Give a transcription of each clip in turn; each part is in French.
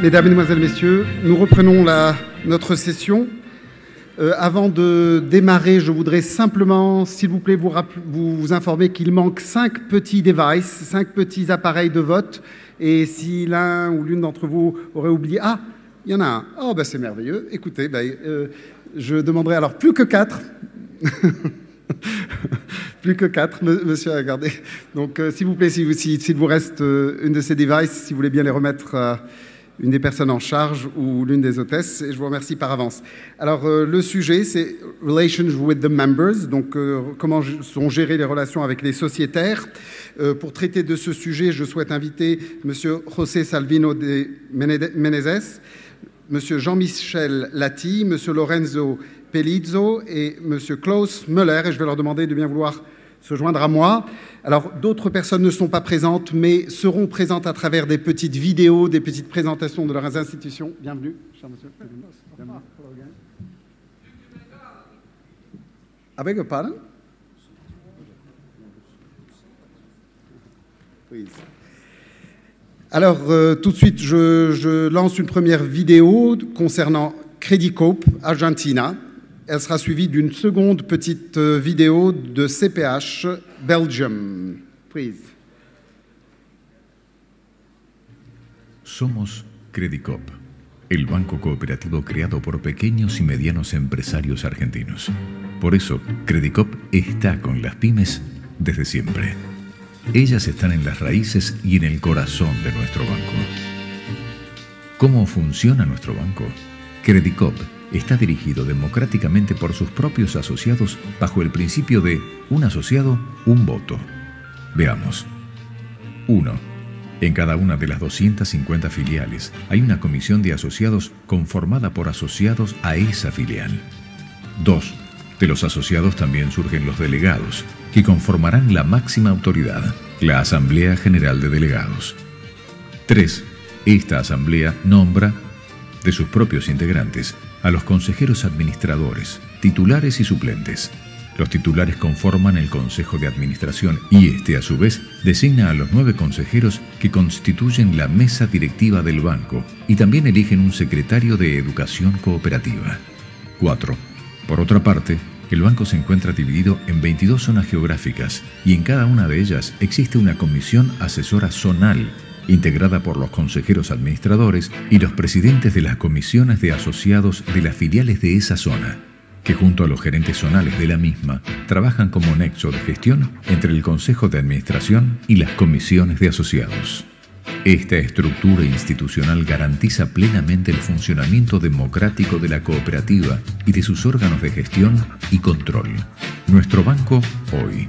Mesdames, Mesdemoiselles, Messieurs, nous reprenons notre session. Avant de démarrer, je voudrais simplement, s'il vous plaît, vous informer qu'il manque 5 petits devices, 5 petits appareils de vote. Et si l'un ou l'une d'entre vous aurait oublié... Ah, il y en a un. Oh, ben c'est merveilleux. Écoutez, je demanderai alors plus que 4. Plus que 4, monsieur, regardez. Donc, s'il vous plaît, s'il vous reste une de ces devices, si vous voulez bien les remettre à une des personnes en charge ou l'une des hôtesses, et je vous remercie par avance. Alors, le sujet, c'est « Relations with the members », donc comment sont gérées les relations avec les sociétaires. Pour traiter de ce sujet, je souhaite inviter monsieur José Salvino de Menezes, monsieur Jean-Michel Lati, monsieur Lorenzo Pelizzo et monsieur Klaus Müller, et je vais leur demander de bien vouloir se joindre à moi. Alors, d'autres personnes ne sont pas présentes, mais seront présentes à travers des petites vidéos, des petites présentations de leurs institutions. Bienvenue, cher monsieur. Bienvenue. I beg your pardon? Please. Alors, tout de suite, je lance une première vidéo concernant Crédit Coop Argentina. Elle sera suivie d'une seconde petite vidéo de CPH Belgium. Please. Somos Crédit Coop, el banco cooperativo creado por pequeños y medianos empresarios argentinos. Por eso, Crédit Coop está con las pymes desde siempre. Ellas están en las raíces y en el corazón de nuestro banco. ¿Cómo funciona nuestro banco? Crédit Coop está dirigido democráticamente por sus propios asociados bajo el principio de un asociado, un voto. Veamos. 1. En cada una de las 250 filiales hay una comisión de asociados conformada por asociados a esa filial. 2. De los asociados también surgen los delegados, que conformarán la máxima autoridad, la Asamblea General de Delegados. 3. Esta asamblea nombra, de sus propios integrantes, a los consejeros administradores, titulares y suplentes. Los titulares conforman el Consejo de Administración y este, a su vez, designa a los 9 consejeros que constituyen la mesa directiva del banco y también eligen un secretario de Educación Cooperativa. 4. Por otra parte, el banco se encuentra dividido en 22 zonas geográficas y en cada una de ellas existe una comisión asesora zonal integrada por los consejeros administradores y los presidentes de las comisiones de asociados de las filiales de esa zona, que junto a los gerentes zonales de la misma, trabajan como nexo de gestión entre el Consejo de Administración y las comisiones de asociados. Esta estructura institucional garantiza plenamente el funcionamiento democrático de la cooperativa y de sus órganos de gestión y control. Nuestro banco, hoy,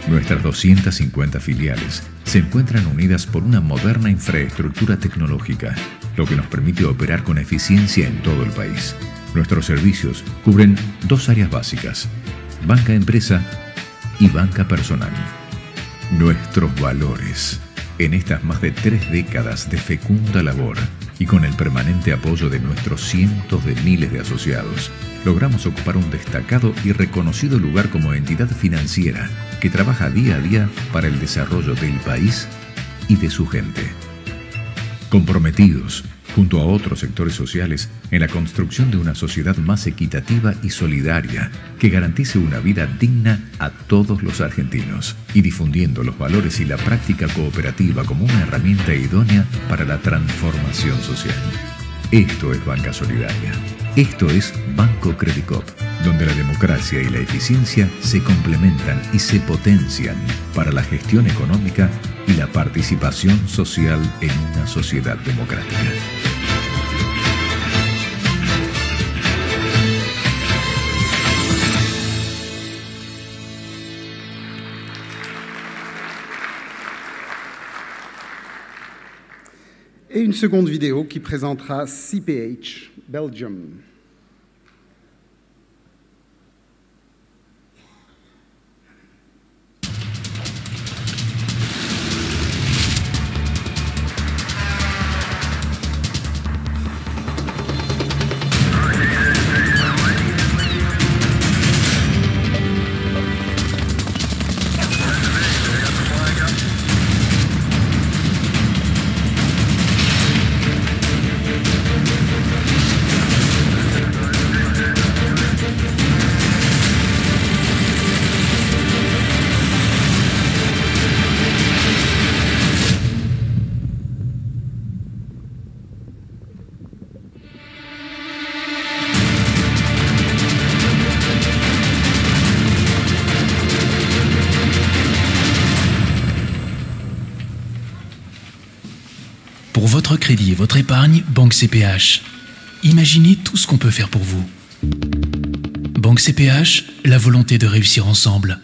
nuestras 250 filiales, se encuentran unidas por una moderna infraestructura tecnológica, lo que nos permite operar con eficiencia en todo el país. Nuestros servicios cubren 2 áreas básicas: banca empresa y banca personal. Nuestros valores. En estas más de 3 décadas de fecunda labor y con el permanente apoyo de nuestros cientos de miles de asociados, logramos ocupar un destacado y reconocido lugar como entidad financiera que trabaja día a día para el desarrollo del país y de su gente. Comprometidos, junto a otros sectores sociales, en la construcción de una sociedad más equitativa y solidaria que garantice una vida digna a todos los argentinos y difundiendo los valores y la práctica cooperativa como una herramienta idónea para la transformación social. Esto es Banca Solidaria. Esto es Banco Crédit Coop, donde la democracia y la eficiencia se complementan y se potencian para la gestión económica y la participación social en una sociedad democrática. Et une seconde vidéo qui présentera CPH Belgium. Pour votre crédit et votre épargne, Banque CPH. Imaginez tout ce qu'on peut faire pour vous. Banque CPH, la volonté de réussir ensemble.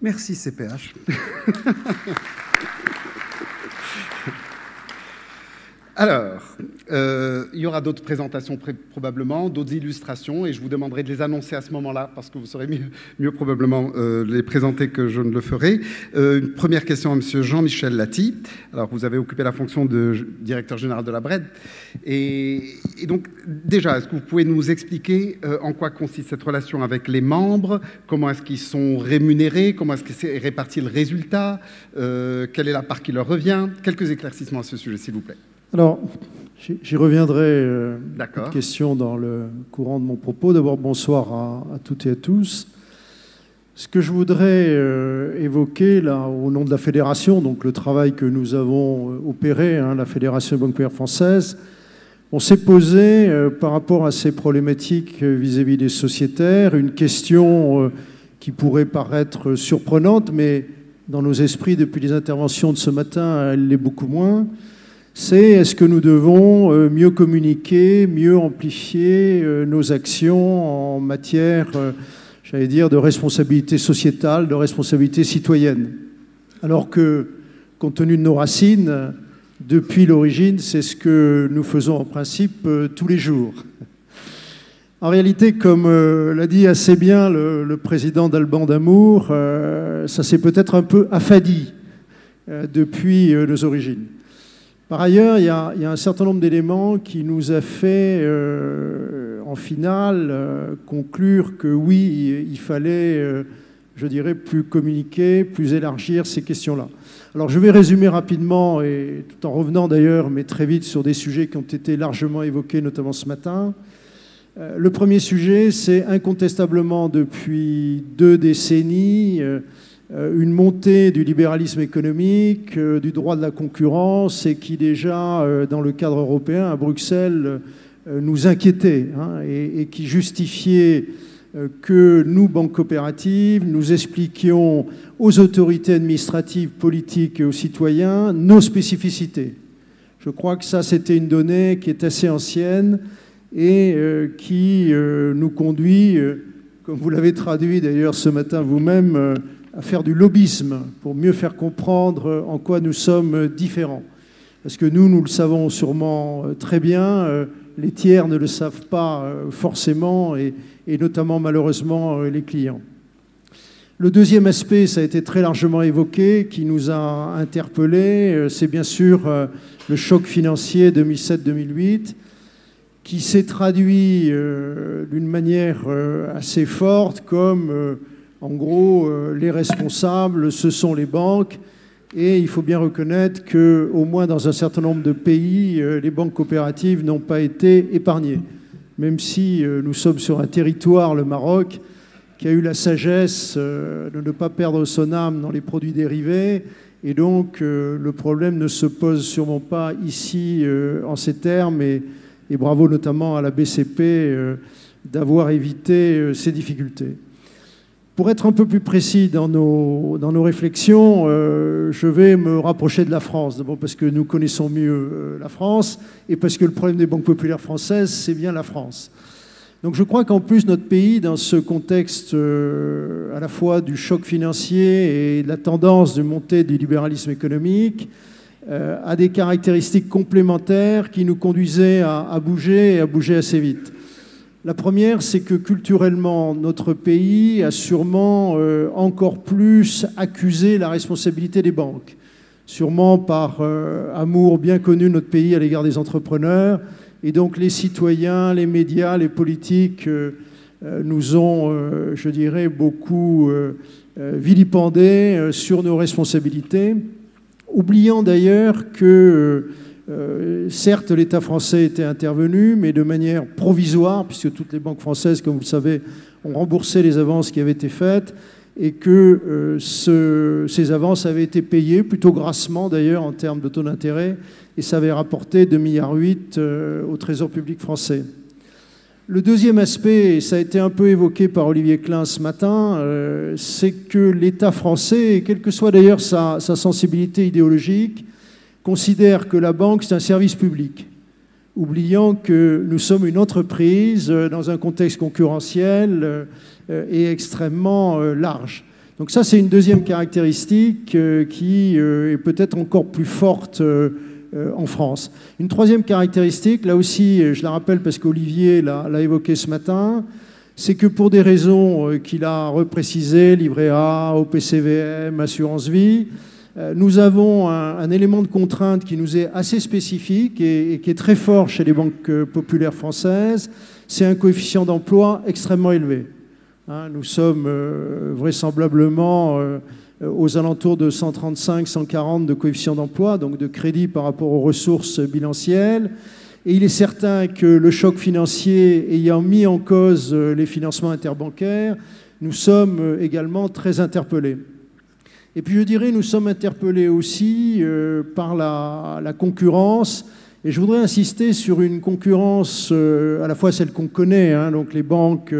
Merci CPH. Alors, il y aura d'autres présentations probablement, d'autres illustrations, et je vous demanderai de les annoncer à ce moment-là, parce que vous saurez mieux probablement les présenter que je ne le ferai. Une première question à M. Jean-Michel Lati. Alors, vous avez occupé la fonction de directeur général de la BRED. Et donc, déjà, est-ce que vous pouvez nous expliquer en quoi consiste cette relation avec les membres? Comment est-ce qu'ils sont rémunérés? Comment est-ce qu'est réparti le résultat? Quelle est la part qui leur revient? Quelques éclaircissements à ce sujet, s'il vous plaît. Alors, j'y reviendrai une question dans le courant de mon propos. D'abord, bonsoir à toutes et à tous. Ce que je voudrais évoquer, là, au nom de la Fédération, donc le travail que nous avons opéré, la Fédération des banques populaires françaises, on s'est posé, par rapport à ces problématiques vis-à-vis des sociétaires, une question qui pourrait paraître surprenante, mais dans nos esprits, depuis les interventions de ce matin, elle l'est beaucoup moins. C'est est-ce que nous devons mieux communiquer, mieux amplifier nos actions en matière, j'allais dire, de responsabilité sociétale, de responsabilité citoyenne. Alors que, compte tenu de nos racines, depuis l'origine, c'est ce que nous faisons en principe tous les jours. En réalité, comme l'a dit assez bien le président d'Alban d'Amour, ça s'est peut-être un peu affadi depuis nos origines. Par ailleurs, il y a un certain nombre d'éléments qui nous a fait, en finale, conclure que oui, il fallait, je dirais, plus communiquer, plus élargir ces questions-là. Alors, je vais résumer rapidement, et tout en revenant d'ailleurs, mais très vite, sur des sujets qui ont été largement évoqués, notamment ce matin. Le premier sujet, c'est incontestablement depuis 2 décennies, une montée du libéralisme économique, du droit de la concurrence, et qui déjà, dans le cadre européen, à Bruxelles, nous inquiétait, et qui justifiait que nous, banques coopératives, nous expliquions aux autorités administratives, politiques et aux citoyens nos spécificités. Je crois que ça, c'était une donnée qui est assez ancienne et qui nous conduit, comme vous l'avez traduit d'ailleurs ce matin vous-même, à faire du lobbyisme pour mieux faire comprendre en quoi nous sommes différents. Parce que nous le savons sûrement très bien, les tiers ne le savent pas forcément, et notamment malheureusement les clients. Le deuxième aspect, ça a été très largement évoqué, qui nous a interpellés, c'est bien sûr le choc financier 2007-2008, qui s'est traduit d'une manière assez forte comme... En gros, les responsables, ce sont les banques, et il faut bien reconnaître qu'au moins dans un certain nombre de pays, les banques coopératives n'ont pas été épargnées. Même si nous sommes sur un territoire, le Maroc, qui a eu la sagesse de ne pas perdre son âme dans les produits dérivés, et donc le problème ne se pose sûrement pas ici en ces termes, et bravo notamment à la BCP d'avoir évité ces difficultés. Pour être un peu plus précis dans nos réflexions, je vais me rapprocher de la France. D'abord parce que nous connaissons mieux la France et parce que le problème des banques populaires françaises, c'est bien la France. Donc je crois qu'en plus notre pays, dans ce contexte à la fois du choc financier et de la tendance de montée du libéralisme économique, a des caractéristiques complémentaires qui nous conduisaient à bouger et à bouger assez vite. La première, c'est que culturellement, notre pays a sûrement encore plus accusé la responsabilité des banques. Sûrement par amour bien connu de notre pays à l'égard des entrepreneurs. Et donc les citoyens, les médias, les politiques nous ont, je dirais, beaucoup vilipendés sur nos responsabilités, oubliant d'ailleurs que, certes, l'État français était intervenu, mais de manière provisoire, puisque toutes les banques françaises, comme vous le savez, ont remboursé les avances qui avaient été faites, et que ces avances avaient été payées, plutôt grassement d'ailleurs en termes de taux d'intérêt, et ça avait rapporté 2,8 milliards au Trésor public français. Le deuxième aspect, et ça a été un peu évoqué par Olivier Klein ce matin, c'est que l'État français, et quelle que soit d'ailleurs sa sensibilité idéologique, considère que la banque, c'est un service public, oubliant que nous sommes une entreprise dans un contexte concurrentiel et extrêmement large. Donc ça, c'est une deuxième caractéristique qui est peut-être encore plus forte en France. Une troisième caractéristique, là aussi, je la rappelle parce qu'Olivier l'a évoqué ce matin, c'est que pour des raisons qu'il a reprécisées, livret A, OPCVM, assurance vie, nous avons un élément de contrainte qui nous est assez spécifique et qui est très fort chez les banques populaires françaises, c'est un coefficient d'emploi extrêmement élevé. Nous sommes vraisemblablement aux alentours de 135, 140 de coefficient d'emploi, donc de crédit par rapport aux ressources bilancielles. Et il est certain que le choc financier ayant mis en cause les financements interbancaires, nous sommes également très interpellés. Et puis je dirais, nous sommes interpellés aussi par la concurrence. Et je voudrais insister sur une concurrence, à la fois celle qu'on connaît, donc les banques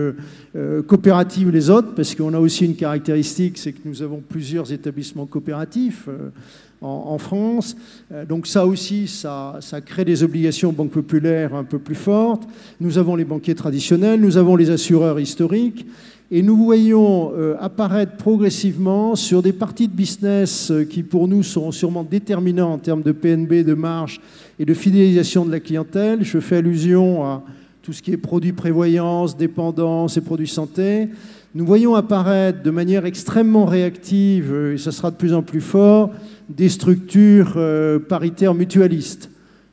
coopératives, les autres, parce qu'on a aussi une caractéristique, c'est que nous avons plusieurs établissements coopératifs en France. Donc ça aussi, ça crée des obligations aux banques populaires un peu plus fortes. Nous avons les banquiers traditionnels, nous avons les assureurs historiques. Et nous voyons apparaître progressivement sur des parties de business qui, pour nous, seront sûrement déterminants en termes de PNB, de marge et de fidélisation de la clientèle. Je fais allusion à tout ce qui est produits prévoyance, dépendance et produits santé. Nous voyons apparaître de manière extrêmement réactive, et ça sera de plus en plus fort, des structures paritaires mutualistes,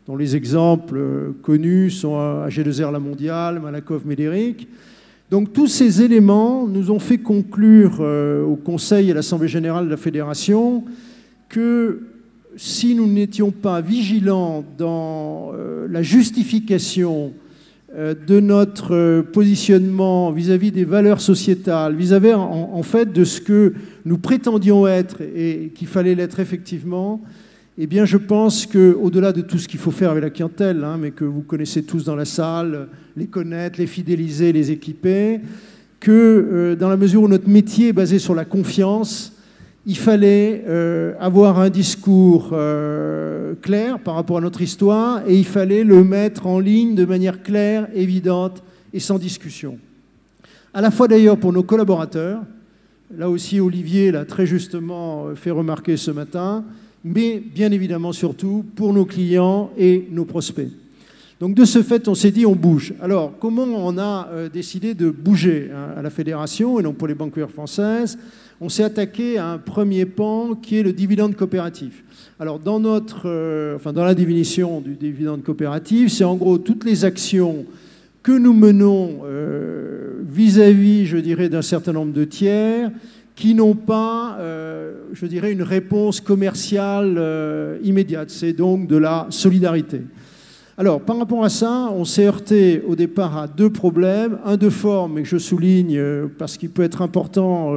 dont les exemples connus sont AG2R La Mondiale, Malakoff Médéric. Donc tous ces éléments nous ont fait conclure au Conseil et à l'Assemblée générale de la Fédération que si nous n'étions pas vigilants dans la justification de notre positionnement vis-à-vis des valeurs sociétales, vis-à-vis en fait de ce que nous prétendions être et qu'il fallait l'être effectivement, eh bien je pense qu'au-delà de tout ce qu'il faut faire avec la clientèle, mais que vous connaissez tous dans la salle, les connaître, les fidéliser, les équiper, que dans la mesure où notre métier est basé sur la confiance, il fallait avoir un discours clair par rapport à notre histoire et il fallait le mettre en ligne de manière claire, évidente et sans discussion. À la fois d'ailleurs pour nos collaborateurs, là aussi Olivier l'a très justement fait remarquer ce matin, mais bien évidemment surtout pour nos clients et nos prospects. Donc de ce fait, on s'est dit on bouge. Alors comment on a décidé de bouger à la Fédération et non pour les banques françaises? On s'est attaqué à un premier pan qui est le dividende coopératif. Alors dans la définition du dividende coopératif, c'est en gros toutes les actions que nous menons vis-à-vis, je dirais, d'un certain nombre de tiers qui n'ont pas, je dirais, une réponse commerciale immédiate. C'est donc de la solidarité. Alors, par rapport à ça, on s'est heurté au départ à deux problèmes. Un de forme, et que je souligne parce qu'il peut être important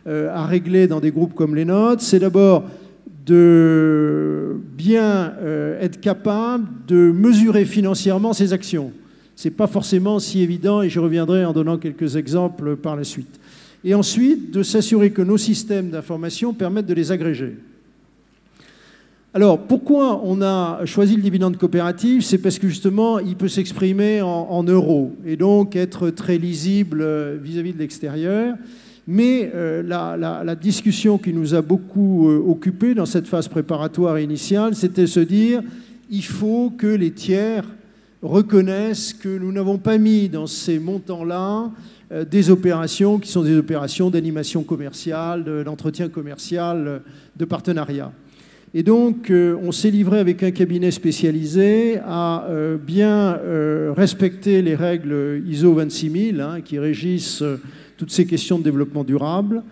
à régler dans des groupes comme les nôtres, c'est d'abord de bien être capable de mesurer financièrement ses actions. Ce n'est pas forcément si évident, et je reviendrai en donnant quelques exemples par la suite. et ensuite de s'assurer que nos systèmes d'information permettent de les agréger. Alors, pourquoi on a choisi le dividende coopératif? C'est parce que justement, il peut s'exprimer en euros et donc être très lisible vis-à-vis de l'extérieur. Mais la discussion qui nous a beaucoup occupés dans cette phase préparatoire initiale, c'était de se dire il faut que les tiers reconnaissent que nous n'avons pas mis dans ces montants-là des opérations qui sont des opérations d'animation commerciale, d'entretien commercial, de partenariat. Et donc, on s'est livré avec un cabinet spécialisé à bien respecter les règles ISO 26000 qui régissent toutes ces questions de développement durable.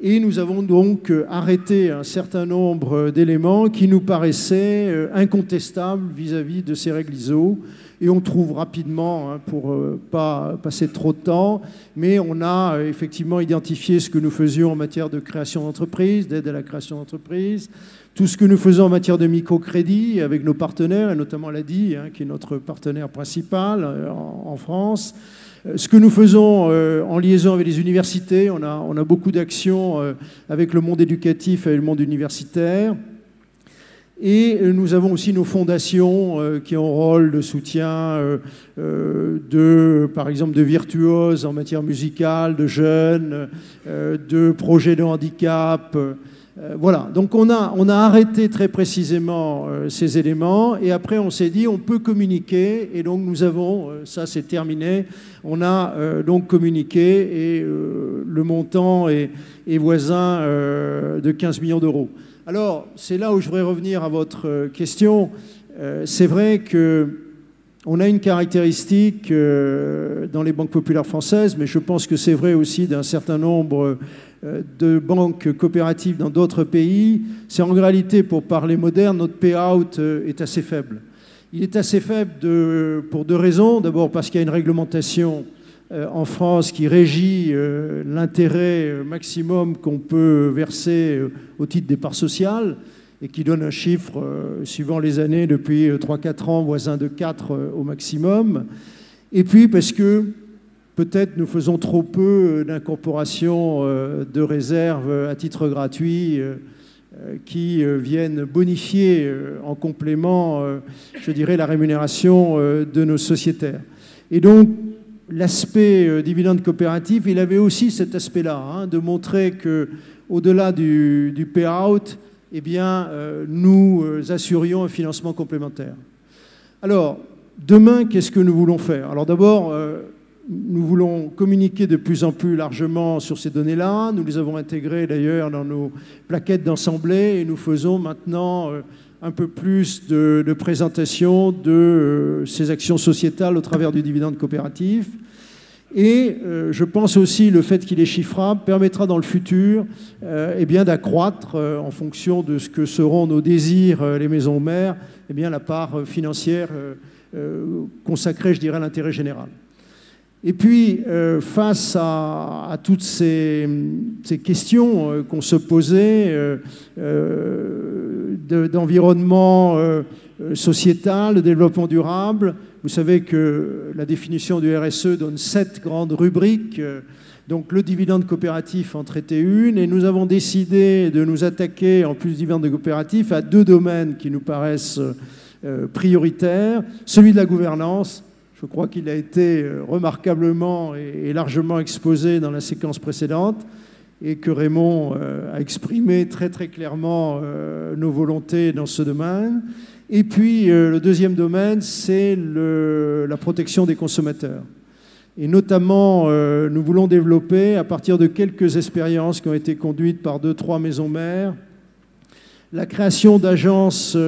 Et nous avons donc arrêté un certain nombre d'éléments qui nous paraissaient incontestables vis-à-vis de ces règles ISO. Et on trouve rapidement, pour ne pas passer trop de temps, mais on a effectivement identifié ce que nous faisions en matière de création d'entreprise, d'aide à la création d'entreprise, tout ce que nous faisons en matière de microcrédit avec nos partenaires, et notamment l'ADI, qui est notre partenaire principal en France. Ce que nous faisons en liaison avec les universités, on a beaucoup d'actions avec le monde éducatif et le monde universitaire. Et nous avons aussi nos fondations qui ont un rôle de soutien par exemple, de virtuoses en matière musicale, de jeunes, de projets de handicap. Voilà, donc on a arrêté très précisément ces éléments et après on s'est dit on peut communiquer et donc nous avons, ça c'est terminé, on a donc communiqué et le montant est voisin de 15 millions d'euros. Alors c'est là où je voudrais revenir à votre question. C'est vrai qu'on a une caractéristique dans les banques populaires françaises, mais je pense que c'est vrai aussi d'un certain nombre de banques coopératives dans d'autres pays, c'est en réalité, pour parler moderne, notre payout est assez faible. Il est assez faible pour deux raisons. D'abord parce qu'il y a une réglementation en France qui régit l'intérêt maximum qu'on peut verser au titre des parts sociales et qui donne un chiffre, suivant les années, depuis 3-4 ans, voisin de 4 au maximum. Et puis parce que peut-être nous faisons trop peu d'incorporation de réserves à titre gratuit qui viennent bonifier en complément, je dirais, la rémunération de nos sociétaires. Et donc, l'aspect dividende coopératif, il avait aussi cet aspect-là, de montrer qu'au-delà du payout, eh bien, nous assurions un financement complémentaire. Alors, demain, qu'est-ce que nous voulons faire? Alors d'abord, nous voulons communiquer de plus en plus largement sur ces données-là. Nous les avons intégrées d'ailleurs dans nos plaquettes d'assemblée et nous faisons maintenant un peu plus de présentation de ces actions sociétales au travers du dividende coopératif. Et je pense aussi le fait qu'il est chiffrable permettra dans le futur eh bien, d'accroître en fonction de ce que seront nos désirs, les maisons mères, eh bien, la part financière consacrée, je dirais, à l'intérêt général. Et puis, face à toutes ces questions qu'on se posait d'environnement sociétal, de développement durable, vous savez que la définition du RSE donne 7 grandes rubriques. Donc le dividende coopératif en traitait une, et nous avons décidé de nous attaquer, en plus du dividende coopératif, à 2 domaines qui nous paraissent prioritaires. Celui de la gouvernance. Je crois qu'il a été remarquablement et largement exposé dans la séquence précédente et que Raymond a exprimé très très clairement nos volontés dans ce domaine. Et puis le deuxième domaine, c'est la protection des consommateurs. Et notamment, nous voulons développer, à partir de quelques expériences qui ont été conduites par 2-3 maisons mères, la création d'agences